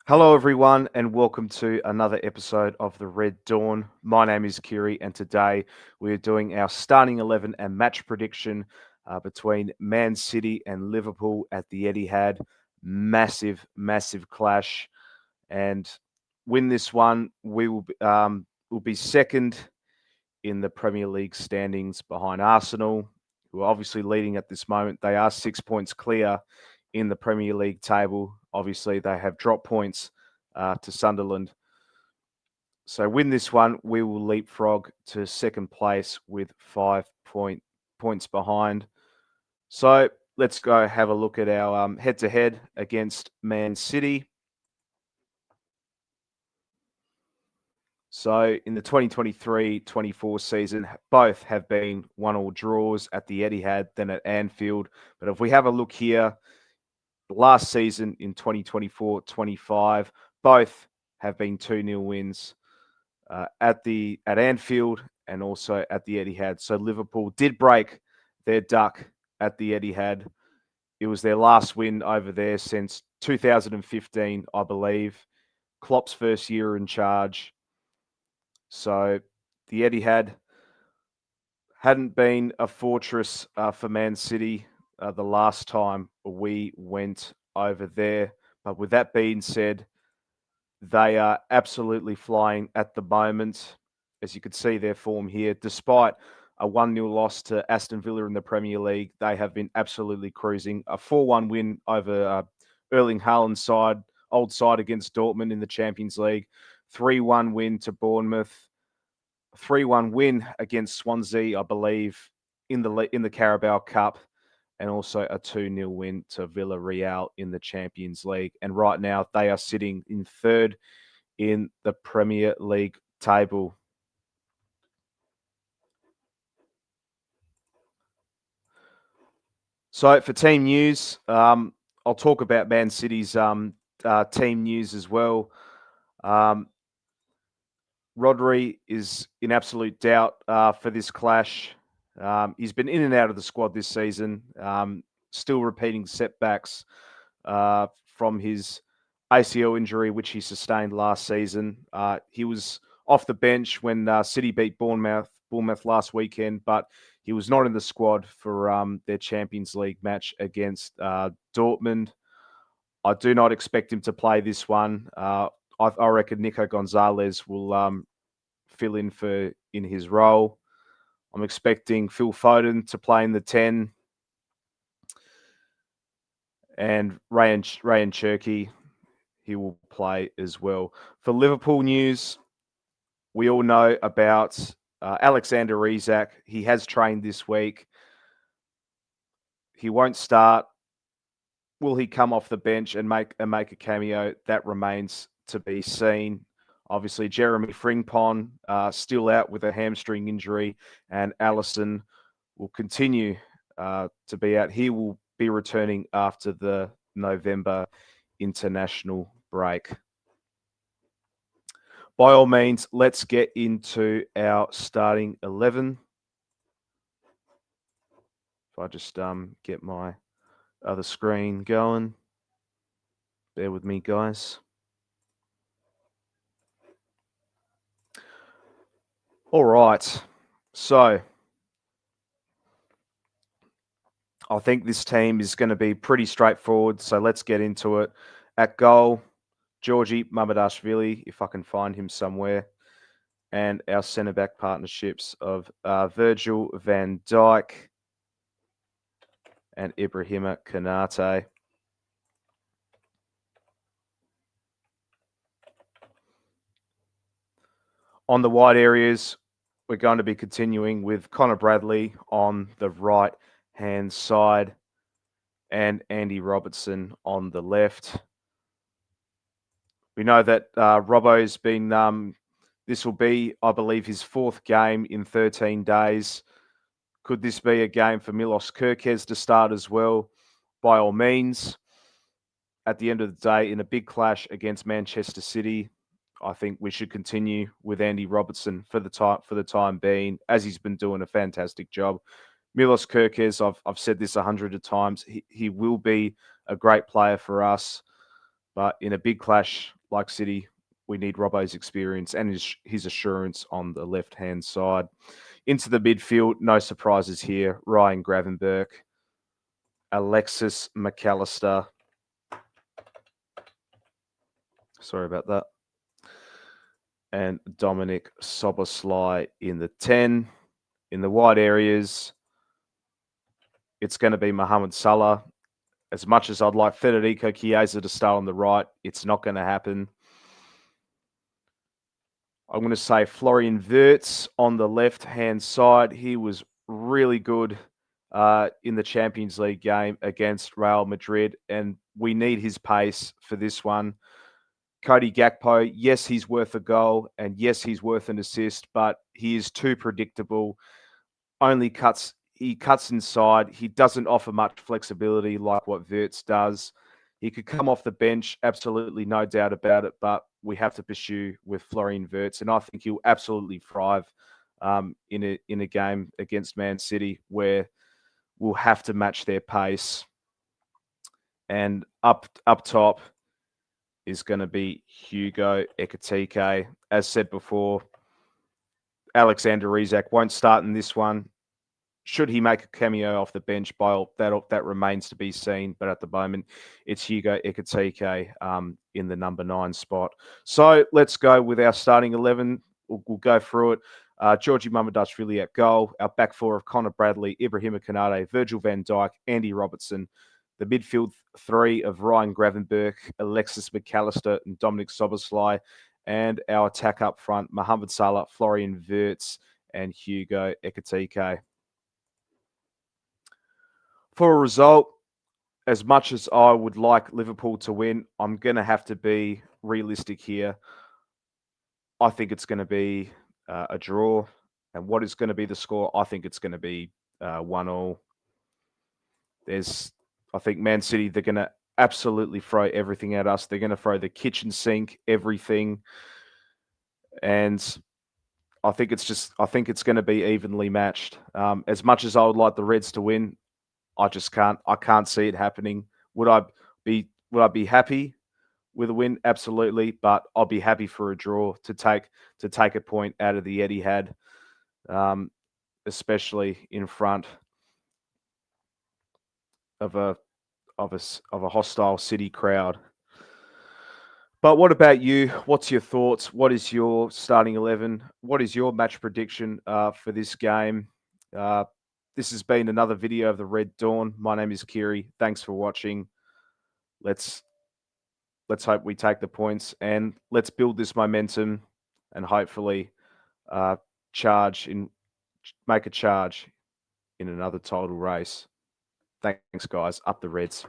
Hello, everyone, and welcome to another episode of the Red Dawn. My name is Kiri, and today we are doing our starting 11 and match prediction between Man City and Liverpool at the Etihad. Massive, massive clash, and win this one, will be second in the Premier League standings behind Arsenal, who are obviously leading at this moment. They are 6 points clear in the Premier League table. Obviously, they have dropped points to Sunderland. So win this one, we will leapfrog to second place with 5 points behind. So let's go have a look at our head-to-head against Man City. So in the 2023-24 season, both have been 1-1 draws at the Etihad, then at Anfield. But if we have a look here, last season in 2024-25, both have been 2-0 wins at Anfield and also at the Etihad. So Liverpool did break their duck at the Etihad. It was their last win over there since 2015, I believe. Klopp's first year in charge. So the Etihad hadn't been a fortress for Man City the last time we went over there. But with that being said, they are absolutely flying at the moment. As you can see their form here, despite a 1-0 loss to Aston Villa in the Premier League, they have been absolutely cruising. A 4-1 win over Erling Haaland's old side against Dortmund in the Champions League, 3-1 win to Bournemouth, 3-1 win against Swansea, I believe, in the Carabao Cup, and also a 2-0 win to Villarreal in the Champions League. And right now, they are sitting in third in the Premier League table. So for team news, I'll talk about Man City's team news as well. Um, Rodri is in absolute doubt for this clash. He's been in and out of the squad this season, still repeating setbacks from his ACL injury, which he sustained last season. He was off the bench when City beat Bournemouth last weekend, but he was not in the squad for their Champions League match against Dortmund. I do not expect him to play this one. I reckon Nico Gonzalez will fill in his role. I'm expecting Phil Foden to play in the 10 and Rayan Cherky, he will play as well. For Liverpool news, we all know about Alexander Isak. He has trained this week. He won't start. Will he come off the bench and make a cameo? That remains to be seen. Obviously, Jeremy Frimpong still out with a hamstring injury, and Allison will continue to be out. He will be returning after the November international break. By all means, let's get into our starting 11. If I just get my other screen going. Bear with me, guys. All right. So I think this team is going to be pretty straightforward. So let's get into it. At goal, Georgie Mamadashvili, if I can find him somewhere. And our centre back partnerships of Virgil van Dijk and Ibrahima Konate. On the wide areas, we're going to be continuing with Connor Bradley on the right hand side and Andy Robertson on the left. We know that Robbo's been, this will be, I believe, his fourth game in 13 days. Could this be a game for Milos Kerkez to start as well? By all means. At the end of the day, in a big clash against Manchester City, I think we should continue with Andy Robertson for the time being, as he's been doing a fantastic job. Milos Kerkez, I've said this 100 times, he will be a great player for us. But in a big clash like City, we need Robbo's experience and his assurance on the left-hand side. Into the midfield, no surprises here. Ryan Gravenberch, Alexis McAllister. Sorry about that. And Dominic Soboslai in the 10. In the wide areas, it's going to be Mohamed Salah. As much as I'd like Federico Chiesa to start on the right, it's not going to happen. I'm going to say Florian Wirtz on the left-hand side. He was really good in the Champions League game against Real Madrid, and we need his pace for this one. Cody Gakpo, yes, he's worth a goal, and yes, he's worth an assist, but he is too predictable. He cuts inside. He doesn't offer much flexibility like what Wirtz does. He could come off the bench, absolutely no doubt about it, but we have to pursue with Florian Wirtz, and I think he'll absolutely thrive in a game against Man City where we'll have to match their pace. And up top is going to be Hugo Ekitike. As said before, Alexander Isak won't start in this one. Should he make a cameo off the bench, that remains to be seen. But at the moment, it's Hugo Ekitike in the number 9 spot. So let's go with our starting 11. We'll go through it. Georgie Mamadashvili at goal. Our back four of Connor Bradley, Ibrahima Konate, Virgil van Dijk, Andy Robertson. The midfield three of Ryan Gravenberch, Alexis McAllister, and Dominic Soboslai. And our attack up front, Mohamed Salah, Florian Wirtz, and Hugo Ekitike. For a result, as much as I would like Liverpool to win, I'm going to have to be realistic here. I think it's going to be a draw. And what is going to be the score? I think it's going to be 1-1. I think Man City, they're going to absolutely throw everything at us. They're going to throw the kitchen sink, everything. And I think it's going to be evenly matched. As much as I would like the Reds to win, I can't see it happening. Would I be happy with a win? Absolutely, but I'll be happy for a draw to take a point out of the Etihad, especially in front of a hostile City crowd. But what about you? What's your thoughts? What is your starting 11? What is your match prediction for this game? This has been another video of the Red Dawn. My name is Kiri. Thanks for watching. Let's hope we take the points and let's build this momentum and hopefully make a charge in another title race. Thanks, guys. Up the Reds.